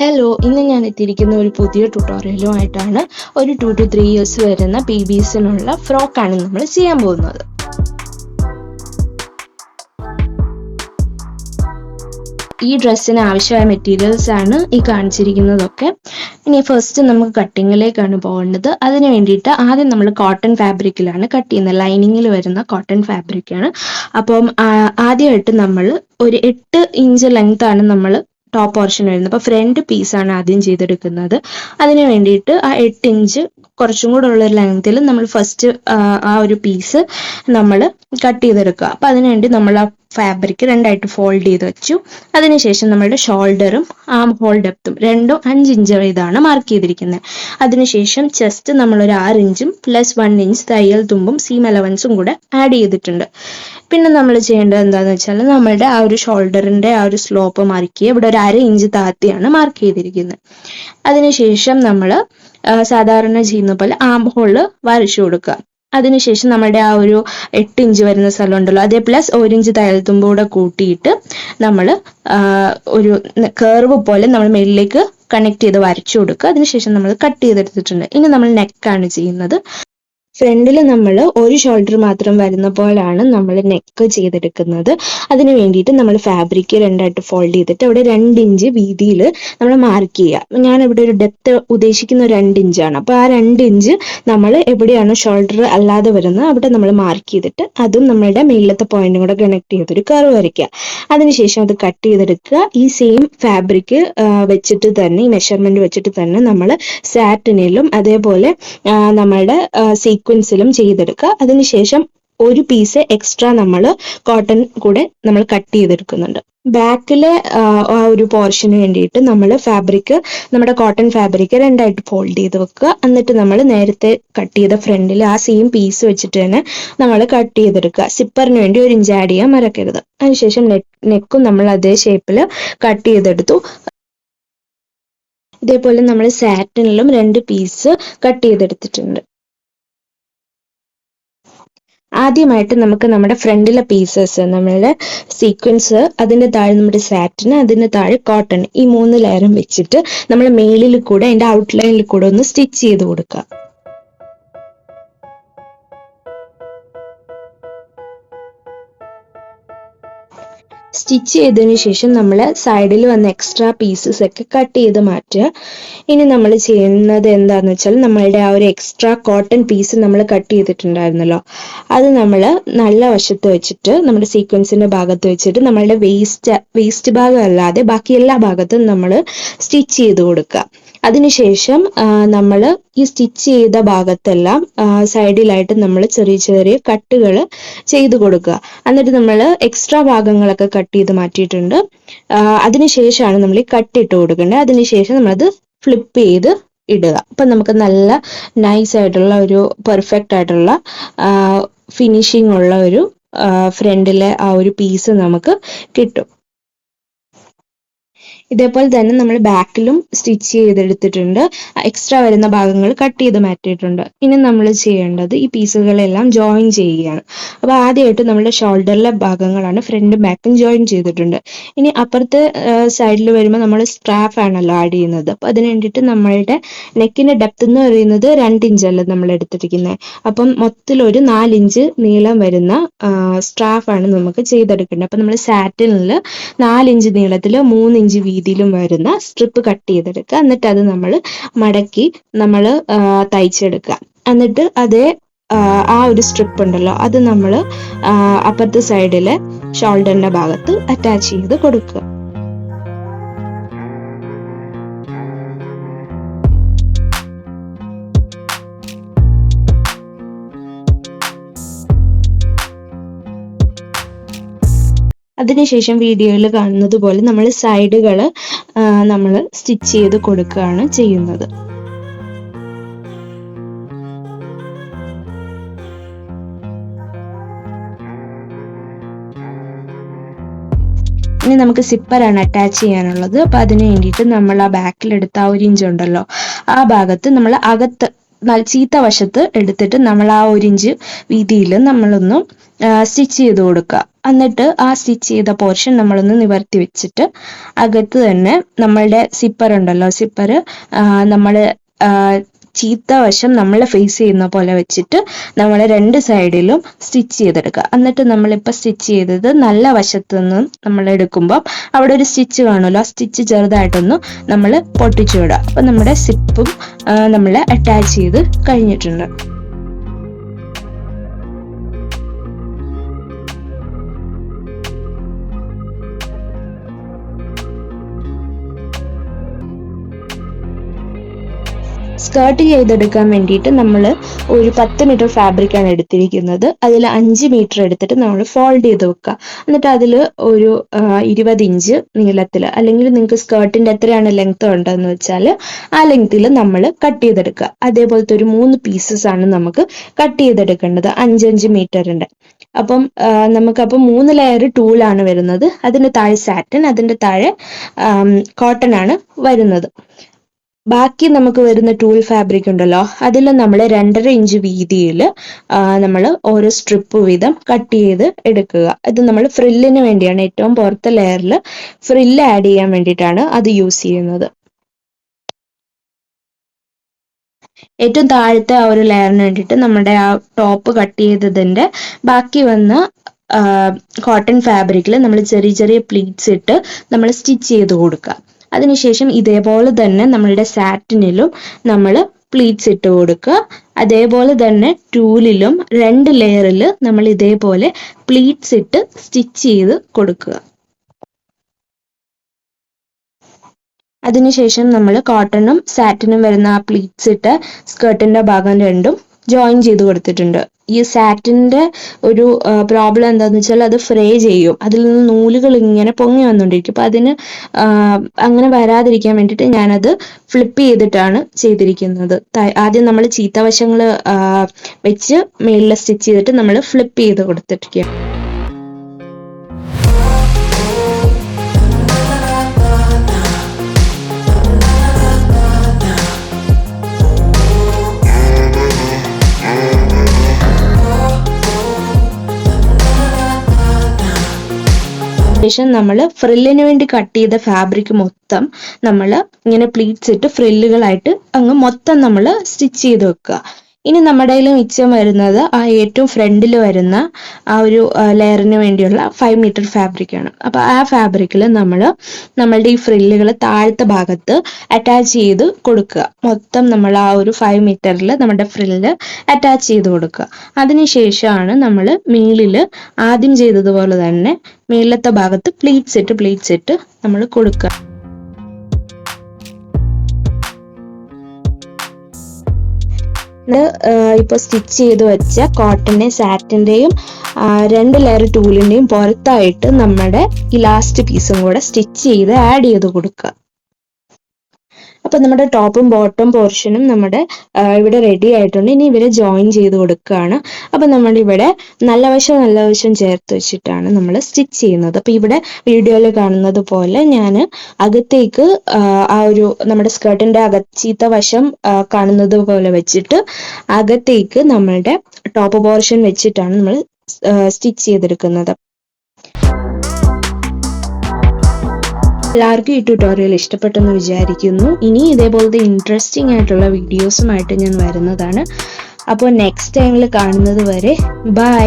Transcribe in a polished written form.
Hello, ഇന്ന് ഞാൻ എത്തിയിരിക്കുന്ന ഒരു പുതിയ ട്യൂട്ടോറിയലുമായിട്ടാണ്. ഒരു 2 to 3 ഇയേഴ്സ് വരുന്ന ബേബീസിനുള്ള ഫ്രോക്കാണ് നമ്മൾ ചെയ്യാൻ പോകുന്നത്. ഈ ഡ്രസ്സിന് ആവശ്യമായ മെറ്റീരിയൽസ് ആണ് ഈ കാണിച്ചിരിക്കുന്നതൊക്കെ. ഇനി ഫസ്റ്റ് നമുക്ക് കട്ടിങ്ങിലേക്കാണ് പോകേണ്ടത്. അതിന് വേണ്ടിയിട്ട് ആദ്യം നമ്മൾ കോട്ടൺ ഫാബ്രിക്കിലാണ് കട്ട് ചെയ്യുന്നത്. ലൈനിങ്ങിൽ വരുന്ന കോട്ടൺ ഫാബ്രിക്കാണ്. അപ്പം ആദ്യമായിട്ട് നമ്മൾ ഒരു 8 ഇഞ്ച് ലെങ്ത് ആണ് നമ്മൾ ടോപ്പ് പോർഷൻ വരുന്നത്. അപ്പോൾ ഫ്രണ്ട് പീസാണ് ആദ്യം ചെയ്തെടുക്കുന്നത്. അതിന് വേണ്ടിയിട്ട് ആ 8 ഇഞ്ച് കുറച്ചും കൂടെ ഉള്ള ലെങ്ത്തിൽ നമ്മൾ ഫസ്റ്റ് ആ ഒരു പീസ് നമ്മൾ കട്ട് ചെയ്തെടുക്കുക. അപ്പം അതിനുവേണ്ടി നമ്മൾ ആ ഫാബ്രിക് രണ്ടായിട്ട് ഫോൾഡ് ചെയ്ത് വെച്ചു. അതിനുശേഷം നമ്മുടെ ഷോൾഡറും ആം ഹോൾ ഡെപ്തും രണ്ടും 5 ഇഞ്ച് ഇതാണ് മാർക്ക് ചെയ്തിരിക്കുന്നത്. അതിനുശേഷം ചെസ്റ്റ് നമ്മളൊരു 6 ഇഞ്ചും പ്ലസ് 1 ഇഞ്ച് തയ്യൽ തുമ്പും സീം അലവൻസും കൂടെ ആഡ് ചെയ്തിട്ടുണ്ട്. പിന്നെ നമ്മൾ ചെയ്യേണ്ടത് എന്താണെന്ന് വെച്ചാൽ നമ്മുടെ ആ ഒരു ഷോൾഡറിൻ്റെ ആ ഒരു സ്ലോപ്പ് മാർക്ക് ചെയ്യുക. ഇവിടെ ഒരു 1/2 ഇഞ്ച് താഴ്ത്തിയാണ് മാർക്ക് ചെയ്തിരിക്കുന്നത്. അതിനുശേഷം നമ്മൾ സാധാരണ ചെയ്യുന്ന പോലെ ആം ഹോള് വരച്ചു കൊടുക്കുക. അതിനുശേഷം നമ്മുടെ ആ ഒരു 8 ഇഞ്ച് വരുന്ന സ്ഥലം ഉണ്ടല്ലോ, അതേ പ്ലസ് 1 ഇഞ്ച് തയ്യൽത്തുമ്പ് കൂടെ കൂട്ടിയിട്ട് നമ്മൾ ഒരു കർവ് പോലെ നമ്മൾ മേളിലേക്ക് കണക്ട് ചെയ്ത് വരച്ചു കൊടുക്കുക. അതിനുശേഷം നമ്മൾ കട്ട് ചെയ്തെടുത്തിട്ടുണ്ട്. ഇനി നമ്മൾ നെക്കാണ് ചെയ്യുന്നത്. ഫ്രണ്ടിൽ നമ്മൾ ഒരു ഷോൾഡർ മാത്രം വരുന്ന പോലാണ് നമ്മൾ നെക്ക് ചെയ്തെടുക്കുന്നത്. അതിന് വേണ്ടിയിട്ട് നമ്മൾ ഫാബ്രിക് രണ്ടായിട്ട് ഫോൾഡ് ചെയ്തിട്ട് അവിടെ 2 ഇഞ്ച് വീതിയിൽ നമ്മൾ മാർക്ക് ചെയ്യുക. ഞാനിവിടെ ഒരു ഡെപ്ത് ഉദ്ദേശിക്കുന്ന 2 ഇഞ്ചാണ്. അപ്പോൾ ആ 2 ഇഞ്ച് നമ്മൾ എവിടെയാണ് ഷോൾഡർ അല്ലാതെ വരുന്നത് അവിടെ നമ്മൾ മാർക്ക് ചെയ്തിട്ട് അതും നമ്മളുടെ മേലത്തെ പോയിന്റും കൂടെ കണക്ട് ചെയ്തൊരു കർവ് വരയ്ക്കുക. അതിനുശേഷം അത് കട്ട് ചെയ്തെടുക്കുക. ഈ സെയിം ഫാബ്രിക് വെച്ചിട്ട് തന്നെ, ഈ മെഷർമെന്റ് വെച്ചിട്ട് തന്നെ നമ്മൾ സാറ്റിനിലും അതേപോലെ നമ്മളുടെ സീക്വൻസിലും ചെയ്തെടുക്കുക. അതിനുശേഷം ഒരു പീസ് എക്സ്ട്രാ നമ്മൾ കോട്ടൺ കൂടെ നമ്മൾ കട്ട് ചെയ്തെടുക്കുന്നുണ്ട്. ബാക്കിലെ ആ ഒരു പോർഷന് വേണ്ടിയിട്ട് നമ്മൾ ഫാബ്രിക്, നമ്മുടെ കോട്ടൺ ഫാബ്രിക് രണ്ടായിട്ട് ഫോൾഡ് ചെയ്ത് വെക്കുക. എന്നിട്ട് നമ്മൾ നേരത്തെ കട്ട് ചെയ്ത ഫ്രണ്ടിൽ ആ സെയിം പീസ് വെച്ചിട്ട് തന്നെ നമ്മൾ കട്ട് ചെയ്തെടുക്കുക. സിപ്പറിന് വേണ്ടി 1 ഇഞ്ച് ആഡ് ചെയ്യാൻ മറക്കരുത്. അതിനുശേഷം നെക്കും നമ്മൾ അതേ ഷേപ്പിൽ കട്ട് ചെയ്തെടുത്തു. ഇതേപോലെ നമ്മൾ സാറ്റിനിലും 2 പീസ് കട്ട് ചെയ്തെടുത്തിട്ടുണ്ട്. ആദ്യമായിട്ട് നമുക്ക് നമ്മുടെ ഫ്രണ്ടിലെ പീസസ്, നമ്മളുടെ സീക്വൻസ്, അതിൻ്റെ താഴെ നമ്മുടെ സാറ്റിന്, അതിൻ്റെ താഴെ കോട്ടൺ, ഈ 3 ലെയറും വെച്ചിട്ട് നമ്മൾ മേളിൽ കൂടെ അതിൻ്റെ ഔട്ട്ലൈനിൽ കൂടെ ഒന്ന് സ്റ്റിച്ച് ചെയ്ത് കൊടുക്കുക. സ്റ്റിച്ച് ചെയ്തതിന് ശേഷം നമ്മൾ സൈഡിൽ വന്ന എക്സ്ട്രാ പീസസ് ഒക്കെ കട്ട് ചെയ്ത് മാറ്റുക. ഇനി നമ്മൾ ചെയ്യുന്നത് എന്താണെന്ന് വെച്ചാൽ നമ്മളുടെ ആ ഒരു എക്സ്ട്രാ കോട്ടൺ പീസ് നമ്മൾ കട്ട് ചെയ്തിട്ടുണ്ടായിരുന്നല്ലോ, അത് നമ്മൾ നല്ല വശത്ത് വെച്ചിട്ട് നമ്മുടെ സീക്വൻസിൻ്റെ ഭാഗത്ത് വെച്ചിട്ട് നമ്മളുടെ വേസ്റ്റ് ഭാഗം അല്ലാതെ ബാക്കി എല്ലാ ഭാഗത്തും നമ്മൾ സ്റ്റിച്ച് ചെയ്ത് കൊടുക്കുക. അതിനുശേഷം നമ്മൾ ഈ സ്റ്റിച്ച് ചെയ്ത ഭാഗത്തെല്ലാം സൈഡിലായിട്ട് നമ്മൾ ചെറിയ ചെറിയ കട്ടുകൾ ചെയ്ത് കൊടുക്കുക. എന്നിട്ട് നമ്മൾ എക്സ്ട്രാ ഭാഗങ്ങളൊക്കെ കട്ട് ചെയ്ത് മാറ്റിയിട്ടുണ്ട്. അതിനുശേഷമാണ് നമ്മൾ ഈ കട്ടിട്ട് കൊടുക്കേണ്ടത്. അതിനുശേഷം നമ്മളത് ഫ്ലിപ്പ് ചെയ്ത് ഇടുക. അപ്പം നമുക്ക് നല്ല നൈസ് ആയിട്ടുള്ള ഒരു പെർഫെക്റ്റ് ആയിട്ടുള്ള ഫിനിഷിംഗ് ഉള്ള ഒരു ഫ്രണ്ടിലെ ആ ഒരു പീസ് നമുക്ക് കിട്ടും. ഇതേപോലെ തന്നെ നമ്മൾ ബാക്കിലും സ്റ്റിച്ച് ചെയ്തെടുത്തിട്ടുണ്ട്. എക്സ്ട്രാ വരുന്ന ഭാഗങ്ങൾ കട്ട് ചെയ്ത് മാറ്റിയിട്ടുണ്ട്. ഇനി നമ്മൾ ചെയ്യേണ്ടത് ഈ പീസുകളെല്ലാം ജോയിൻ ചെയ്യുകയാണ്. അപ്പോൾ ആദ്യമായിട്ട് നമ്മുടെ ഷോൾഡറിലെ ഭാഗങ്ങളാണ് ഫ്രണ്ടും ബാക്കും ജോയിൻ ചെയ്തിട്ടുണ്ട്. ഇനി അപ്പുറത്തെ സൈഡിൽ വരുമ്പോൾ നമ്മൾ സ്ട്രാപ്പ് ആണല്ലോ ആഡ് ചെയ്യുന്നത്. അപ്പോൾ അതിന് വേണ്ടിയിട്ട് നമ്മളുടെ നെക്കിൻ്റെ ഡെപ്ത് എന്ന് പറയുന്നത് 2 ഇഞ്ചല്ല നമ്മൾ എടുത്തിരിക്കുന്നത്. അപ്പം മൊത്തത്തിലൊരു 4 ഇഞ്ച് നീളം വരുന്ന സ്ട്രാപ്പാണ് നമുക്ക് ചെയ്തെടുക്കേണ്ടത്. അപ്പം നമ്മൾ സാറ്റിനിൽ 4 ഇഞ്ച് നീളത്തിൽ 3 ഇഞ്ച് വീതിയിലും വരുന്ന സ്ട്രിപ്പ് കട്ട് ചെയ്തെടുക്കുക. എന്നിട്ട് അത് നമ്മൾ മടക്കി നമ്മൾ തയ്ച്ചെടുക്കുക. എന്നിട്ട് അതേ ആ ഒരു സ്ട്രിപ്പ് ഉണ്ടല്ലോ, അത് നമ്മൾ അപ്പുറത്തെ സൈഡിലെ ഷോൾഡറിന്റെ ഭാഗത്ത് അറ്റാച്ച് ചെയ്ത് കൊടുക്കുക. അതിനുശേഷം വീഡിയോയിൽ കാണുന്നത് പോലെ നമ്മൾ സൈഡുകൾ നമ്മൾ സ്റ്റിച്ച് ചെയ്ത് കൊടുക്കുകയാണ് ചെയ്യുന്നത്. ഇനി നമുക്ക് സിപ്പറാണ് അറ്റാച്ച് ചെയ്യാനുള്ളത്. അപ്പം അതിന് വേണ്ടിയിട്ട് നമ്മൾ ആ ബാക്കിലെടുത്ത ആ 1 ഇഞ്ച് ഉണ്ടല്ലോ, ആ ഭാഗത്ത് നമ്മൾ അകത്ത് ചീത്ത വശത്ത് എടുത്തിട്ട് നമ്മൾ ആ 1 ഇഞ്ച് വീതിയിൽ നമ്മളൊന്ന് സ്റ്റിച്ച് ചെയ്ത് കൊടുക്കുക. എന്നിട്ട് ആ സ്റ്റിച്ച് ചെയ്ത പോർഷൻ നമ്മളൊന്ന് നിവർത്തി വെച്ചിട്ട് അകത്ത് തന്നെ നമ്മളുടെ സിപ്പർ ഉണ്ടല്ലോ, സിപ്പർ നമ്മൾ ചീത്ത വശം നമ്മൾ ഫേസ് ചെയ്യുന്ന പോലെ വെച്ചിട്ട് നമ്മൾ 2 സൈഡിലും സ്റ്റിച്ച് ചെയ്തെടുക്കുക. എന്നിട്ട് നമ്മളിപ്പോൾ സ്റ്റിച്ച് ചെയ്തത് നല്ല വശത്തു നിന്നും നമ്മൾ എടുക്കുമ്പോൾ അവിടെ ഒരു സ്റ്റിച്ച് കാണുമല്ലോ, ആ സ്റ്റിച്ച് ചെറുതായിട്ടൊന്ന് നമ്മൾ പൊട്ടിച്ചു വിടുക. അപ്പം നമ്മുടെ സിപ്പും നമ്മൾ അറ്റാച്ച് ചെയ്ത് കഴിഞ്ഞിട്ടുണ്ട്. സ്കേർട്ട് ചെയ്തെടുക്കാൻ വേണ്ടിയിട്ട് നമ്മൾ ഒരു 10 മീറ്റർ ഫാബ്രിക്കാണ് എടുത്തിരിക്കുന്നത്. അതിൽ 5 മീറ്റർ എടുത്തിട്ട് നമ്മൾ ഫോൾഡ് ചെയ്ത് വെക്കുക. എന്നിട്ട് അതിൽ ഒരു 20 ഇഞ്ച് നീളത്തിൽ, അല്ലെങ്കിൽ നിങ്ങൾക്ക് സ്കേർട്ടിൻ്റെ എത്രയാണ് ലെങ്ത് ഉണ്ടെന്ന് വെച്ചാൽ ആ ലെങ്ത്തിൽ നമ്മൾ കട്ട് ചെയ്തെടുക്കുക. അതേപോലത്തെ ഒരു 3 പീസസ് ആണ് നമുക്ക് കട്ട് ചെയ്തെടുക്കേണ്ടത് 5-5 മീറ്ററിൻ്റെ. അപ്പം നമുക്കപ്പോൾ 3 ലെയർ ടൂളാണ് വരുന്നത്. അതിൻ്റെ താഴെ സാറ്റിൻ, അതിൻ്റെ താഴെ കോട്ടൺ ആണ് വരുന്നത്. ബാക്കി നമുക്ക് വരുന്ന ടൂൾ ഫാബ്രിക് ഉണ്ടല്ലോ, അതിൽ നമ്മൾ 2.5 ഇഞ്ച് വീതിയിൽ നമ്മൾ ഓരോ സ്ട്രിപ്പ് വീതം കട്ട് ചെയ്ത് എടുക്കുക. ഇത് നമ്മൾ ഫ്രില്ലിന് വേണ്ടിയാണ്, ഏറ്റവും പുറത്തെ ലെയറിൽ ഫ്രില്ല് ആഡ് ചെയ്യാൻ വേണ്ടിയിട്ടാണ് അത് യൂസ് ചെയ്യുന്നത്. ഏറ്റവും താഴത്തെ ആ ഒരു ലെയറിന് വേണ്ടിയിട്ട് നമ്മുടെ ആ ടോപ്പ് കട്ട് ചെയ്തതിൻ്റെ ബാക്കി വന്ന കോട്ടൺ ഫാബ്രിക്കിൽ നമ്മൾ ചെറിയ ചെറിയ പ്ലീറ്റ്സ് ഇട്ട് നമ്മൾ സ്റ്റിച്ച് ചെയ്ത് കൊടുക്കുക. അതിനുശേഷം ഇതേപോലെ തന്നെ നമ്മളുടെ സാറ്റിനിലും നമ്മൾ പ്ലീറ്റ്സ് ഇട്ട് കൊടുക്കുക. അതേപോലെ തന്നെ ടൂലിലും 2 ലെയറിൽ നമ്മൾ ഇതേപോലെ പ്ലീറ്റ്സ് ഇട്ട് സ്റ്റിച്ച് ചെയ്ത് കൊടുക്കുക. അതിനുശേഷം നമ്മൾ കോട്ടണും സാറ്റിനും വരുന്ന ആ പ്ലീറ്റ്സ് ഇട്ട് സ്കേർട്ടിന്റെ ഭാഗം രണ്ടും ജോയിൻ ചെയ്ത് കൊടുത്തിട്ടുണ്ട്. ഈ സാറ്റിൻ്റെ ഒരു പ്രോബ്ലം എന്താണെന്ന് വെച്ചാൽ അത് ഫ്രേ ചെയ്യും, അതിൽ നിന്ന് നൂലുകൾ ഇങ്ങനെ പൊങ്ങി വന്നുകൊണ്ടിരിക്കും. അപ്പം അതിന് അങ്ങനെ വരാതിരിക്കാൻ വേണ്ടിയിട്ട് ഞാനത് ഫ്ലിപ്പ് ചെയ്തിട്ടാണ് ചെയ്തിരിക്കുന്നത്. ആദ്യം നമ്മൾ ചീത്തവശങ്ങൾ വെച്ച് മേളിൽ സ്റ്റിച്ച് ചെയ്തിട്ട് നമ്മൾ ഫ്ലിപ്പ് ചെയ്ത് കൊടുത്തിരിക്കുകയാണ്. ശേഷം നമ്മൾ ഫ്രില്ലിന് വേണ്ടി കട്ട് ചെയ്ത ഫാബ്രിക് മൊത്തം നമ്മൾ ഇങ്ങനെ പ്ലീറ്റ്സ് ഇട്ട് ഫ്രില്ലുകളായിട്ട് അങ്ങ് മൊത്തം നമ്മൾ സ്റ്റിച്ച് ചെയ്ത് വെക്കുക. ഇനി നമ്മുടെ കയ്യിൽ മിച്ചം വരുന്നത് ആ ഏറ്റവും ഫ്രണ്ടിൽ വരുന്ന ആ ഒരു ലെയറിന് വേണ്ടിയുള്ള 5 മീറ്റർ ഫാബ്രിക്കാണ്. അപ്പോൾ ആ ഫാബ്രിക്കിൽ നമ്മളുടെ ഈ ഫ്രില്ലുകൾ താഴത്തെ ഭാഗത്ത് അറ്റാച്ച് ചെയ്ത് കൊടുക്കുക. മൊത്തം നമ്മൾ ആ ഒരു 5 മീറ്ററിൽ നമ്മുടെ ഫ്രില്ല് അറ്റാച്ച് ചെയ്ത് കൊടുക്കുക. അതിനുശേഷമാണ് നമ്മൾ മേളിൽ ആദ്യം ചെയ്തതുപോലെ തന്നെ മേളത്തെ ഭാഗത്ത് പ്ലീറ്റ്സ് ഇട്ട് നമ്മൾ കൊടുക്കുക. ഇപ്പോൾ സ്റ്റിച്ച് ചെയ്ത് വെച്ച കോട്ടന്റെ സാറ്റിന്റെയും 2 ലെയർ ടൂലിന്റെയും പുറത്തായിട്ട് നമ്മുടെ ഈ ലാസ്റ്റ് പീസും കൂടെ സ്റ്റിച്ച് ചെയ്ത് ആഡ് ചെയ്ത് കൊടുക്കുക. അപ്പൊ നമ്മുടെ ടോപ്പും ബോട്ടം പോർഷനും നമ്മുടെ ഇവിടെ റെഡി ആയിട്ടുണ്ട്. ഇനി ഇവരെ ജോയിൻ ചെയ്ത് കൊടുക്കുകയാണ്. അപ്പൊ നമ്മൾ ഇവിടെ നല്ല വശം ചേർത്ത് വെച്ചിട്ടാണ് നമ്മൾ സ്റ്റിച്ച് ചെയ്യുന്നത്. അപ്പൊ ഇവിടെ വീഡിയോയിൽ കാണുന്നത് പോലെ ഞാൻ അകത്തേക്ക് ആ ഒരു നമ്മുടെ സ്കേർട്ടിന്റെ ചീത്ത വശം കാണുന്നത് പോലെ വെച്ചിട്ട് അകത്തേക്ക് നമ്മളുടെ ടോപ്പ് പോർഷൻ വെച്ചിട്ടാണ് നമ്മൾ സ്റ്റിച്ച് ചെയ്തെടുക്കുന്നത്. എല്ലാവർക്കും ഈ ട്യൂട്ടോറിയൽ ഇഷ്ടപ്പെട്ടെന്ന് വിചാരിക്കുന്നു. ഇനി ഇതേപോലത്തെ ഇൻട്രസ്റ്റിംഗ് ആയിട്ടുള്ള വീഡിയോസുമായിട്ട് ഞാൻ വരുന്നതാണ്. അപ്പോൾ നെക്സ്റ്റ് ടൈമിൽ കാണുന്നത് വരെ ബൈ.